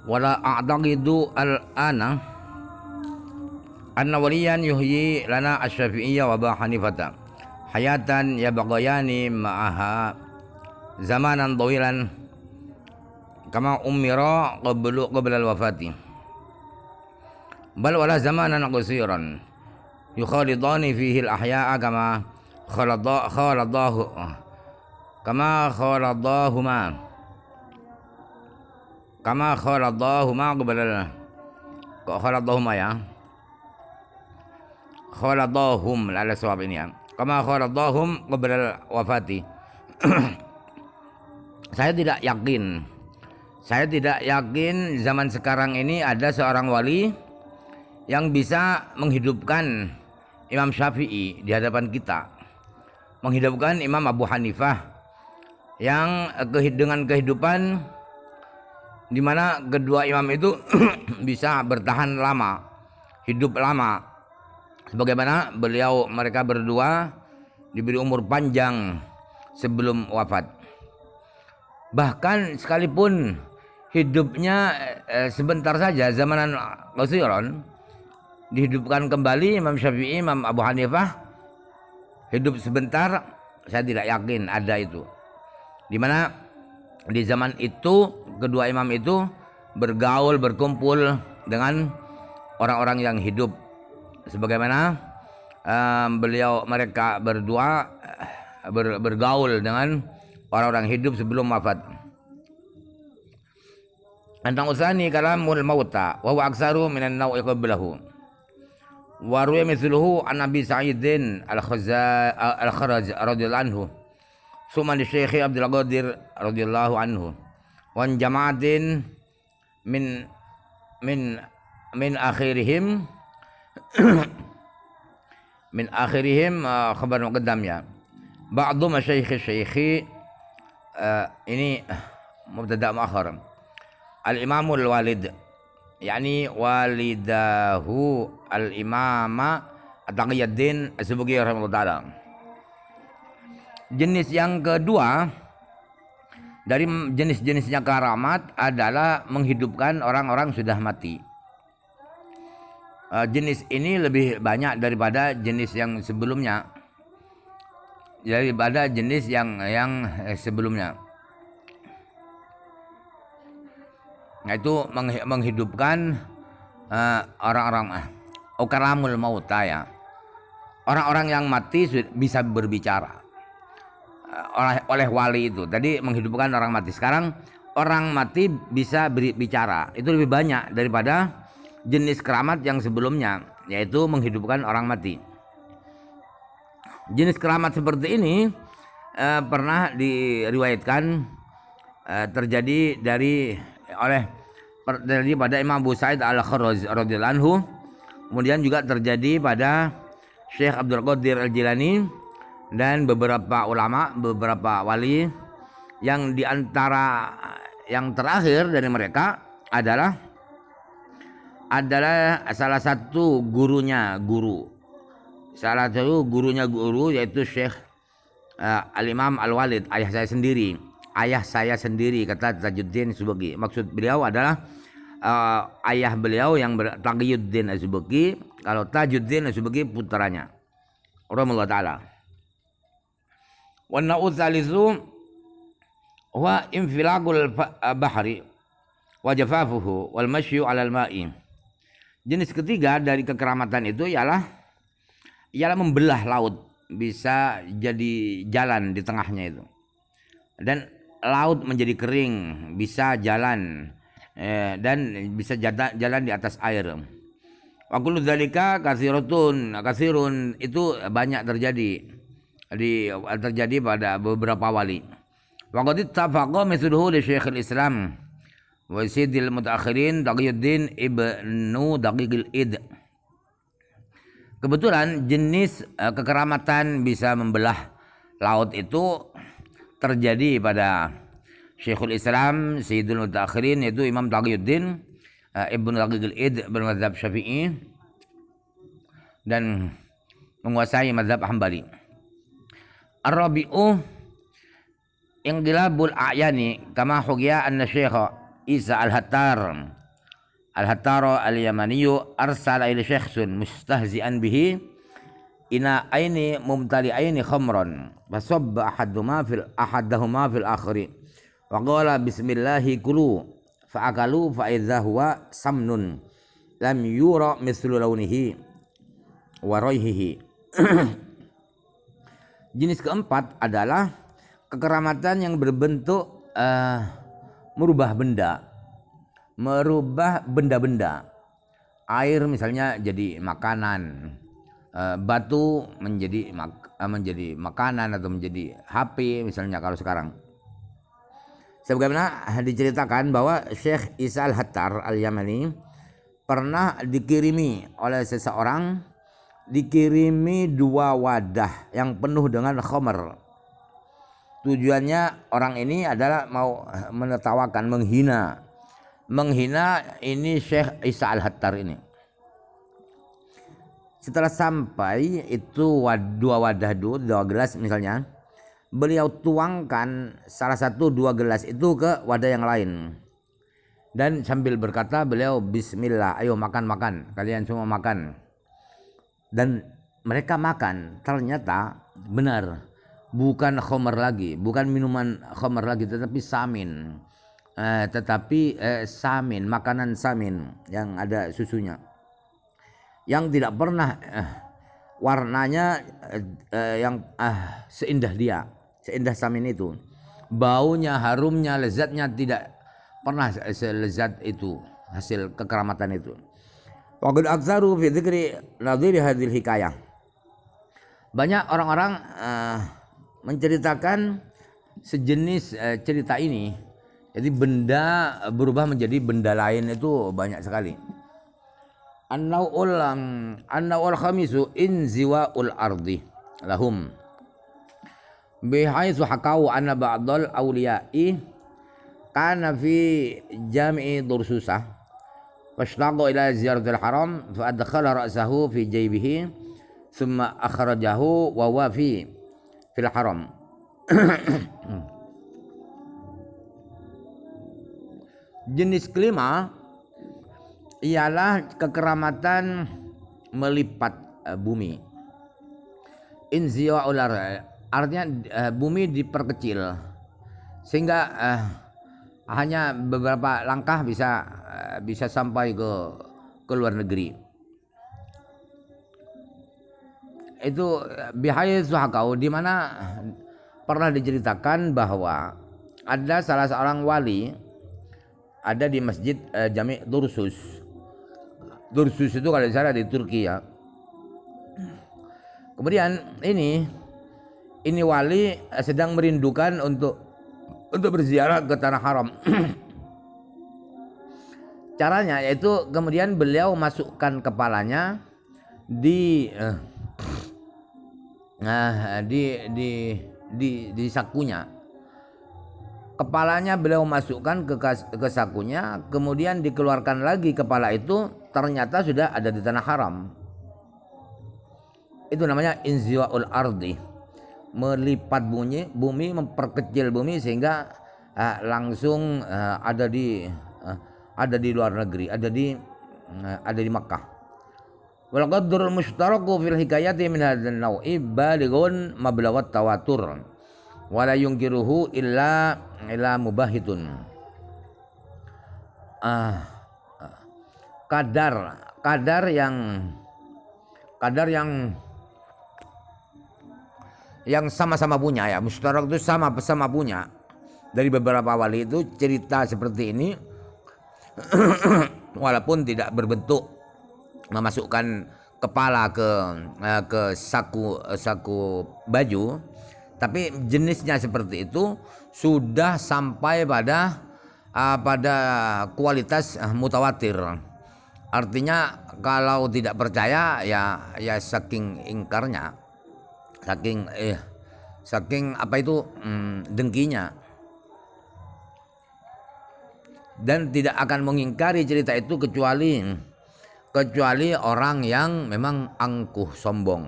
wala a'taqidu al-ana anna waliyan yuhyi lana asy-Syafi'iyyah wa Abu Hanifah hayatan yabghayani ma'aha zamanan tawilan kama umira qabla al-wafati bal wala zamanan qasiran yukhalidani fihi al-ahya'a kama khaladahuma qabla khaladahuma ya khaladahum ala sawab ini ya kama khaladahum qabla wafati. Saya tidak yakin zaman sekarang ini ada seorang wali yang bisa menghidupkan Imam Syafi'i di hadapan kita, menghidupkan Imam Abu Hanifah yang dengan kehidupan di mana kedua imam itu bisa bertahan lama, hidup lama, sebagaimana mereka berdua diberi umur panjang sebelum wafat. Bahkan sekalipun hidupnya sebentar saja, zamanan qasiran, dihidupkan kembali Imam Syafi'i, Imam Abu Hanifah hidup sebentar, saya tidak yakin ada itu. Di mana di zaman itu kedua imam itu bergaul, berkumpul dengan orang-orang yang hidup, sebagaimana mereka berdua bergaul dengan orang-orang hidup sebelum wafat. Antang usani kalamul mauta wa huwa aksaru minan nawi qablahu wa ruya mithluhu an Abi Sa'idin al-Kharaj radhiyallahu anhu summa li Syekh Abdul Qadir radhiyallahu anhu wan jama'atin min akhirihim khabar muqaddam ya ba'du masyayikh ini mubtada muakhar al-imamul walid yakni walidahu al-imama At-Taqiyuddin As-Subki rahimahullah ta'ala. Jenis yang kedua dari jenis-jenisnya karamat adalah menghidupkan orang-orang sudah mati. Jenis ini lebih banyak daripada jenis yang sebelumnya, daripada jenis yang sebelumnya. Yaitu menghidupkan orang-orang karamul mauta ya. Orang-orang yang mati bisa berbicara. Oleh wali itu tadi menghidupkan orang mati. Sekarang orang mati bisa bicara. Itu lebih banyak daripada jenis keramat yang sebelumnya, yaitu menghidupkan orang mati. Jenis keramat seperti ini pernah diriwayatkan terjadi pada Imam Abu Sa'id al-Kharaj radhiyallahu anhu. Kemudian juga terjadi pada Syekh Abdul Qadir al-Jilani dan beberapa ulama, beberapa wali, yang diantara yang terakhir dari mereka adalah salah satu gurunya guru yaitu Syekh Al-Imam Al-Walid, ayah saya sendiri kata Tajuddin Subki. Maksud beliau adalah ayah beliau yang Taqiyuddin Az-Subki. Kalau Tajuddin Az-Subki putranya rahimahullah ta'ala. Wan na'u tsalitsu huwa infilaqul bahri wa jafafuhu wal mashyu 'alal ma'i. Jenis ketiga dari kekeramatan itu ialah membelah laut, bisa jadi jalan di tengahnya itu. Dan laut menjadi kering, bisa jalan dan bisa jalan di atas air. Wa kullu dzalika katsirun itu banyak terjadi pada beberapa wali. Wa qad ittafaqa mithluhu li Syekhul Islam wa Sayyidil Mutaakhirin Taqiyuddin Ibnu Daqiqil Id. Kebetulan jenis kekeramatan bisa membelah laut itu terjadi pada Syekhul Islam Sayyidul Mutaakhirin, yaitu Imam Taqiyuddin Ibnu Daqiqil Id bermadzhab Syafi'i dan menguasai mazhab Hambali. Ar-rabi'u inqilabul a'yani kama hukiya anna syekha Isa al-Hattar al-Yamaniyu arsala ila syakhsun mustahzi'an bihi ina aini mumtali'aini khamran fasabba ahadahuma fil akhiri wa qala bismillahi kulu fa'akalu fa'idha huwa samnun lam yura mithlu launihi wa raihihi. Jenis keempat adalah kekeramatan yang berbentuk merubah benda-benda. Air misalnya jadi makanan, batu menjadi makanan atau menjadi HP misalnya kalau sekarang. Sebagaimana diceritakan bahwa Syekh Isa al-Hattar al-Yamani pernah dikirimi oleh seseorang, dikirimi 2 wadah yang penuh dengan khamr. Tujuannya orang ini adalah mau menertawakan, menghina ini Syekh Isa al-Hattar ini. Setelah sampai itu 2 wadah 2 gelas misalnya, beliau tuangkan salah satu 2 gelas itu ke wadah yang lain. Dan sambil berkata beliau, bismillah, ayo makan, kalian semua makan. Dan mereka makan, ternyata benar, bukan khamr lagi, bukan minuman khamr lagi, tetapi samin. Samin, makanan samin yang ada susunya, yang tidak pernah warnanya yang seindah samin itu, baunya, harumnya, lezatnya tidak pernah selezat itu, hasil kekeramatan itu. Waqad aktsaru fi dzikri nadhiri hadhil hikayah. Banyak orang-orang menceritakan sejenis cerita ini. Jadi benda berubah menjadi benda lain itu banyak sekali. An-naw'ul khamisu inziwa'ul ardi lahum bihaitsu hakau anna ba'dal awliya'i kana fi jami'i Dursusah fashtaqqa ila ziyaratil haram fa adkhala ra'sahu fi jaybihi thumma akhrajahu wa huwa fil haram. Jenis kelima ialah kekeramatan melipat bumi. Inziwa'ul ardi artinya bumi diperkecil sehingga hanya beberapa langkah bisa sampai ke luar negeri. Itu bihaitsu hakau, di mana pernah diceritakan bahwa ada salah seorang wali ada di masjid Jami' Dursus. Dursus itu kalau di sana di Turki ya. Kemudian ini wali sedang merindukan untuk berziarah ke tanah haram. Caranya yaitu kemudian beliau masukkan kepalanya di sakunya. Kepalanya beliau masukkan ke sakunya, kemudian dikeluarkan lagi kepala itu, ternyata sudah ada di tanah haram. Itu namanya inziwa'ul ardi, melipat bumi, memperkecil bumi sehingga langsung ada di luar negeri, ada di Makkah. Wal qadrul mushtaraku fil hikayati min hadzal naw'i balighun mablaghat tawatur wa la yunkiruhu illa mubahitun. Kadar yang sama-sama punya ya, mustarak itu sama-sama punya. Dari beberapa wali itu cerita seperti ini walaupun tidak berbentuk memasukkan kepala ke saku baju, tapi jenisnya seperti itu sudah sampai pada kualitas mutawatir. Artinya kalau tidak percaya ya saking ingkarnya, saking apa itu dengkinya, dan tidak akan mengingkari cerita itu kecuali orang yang memang angkuh, sombong.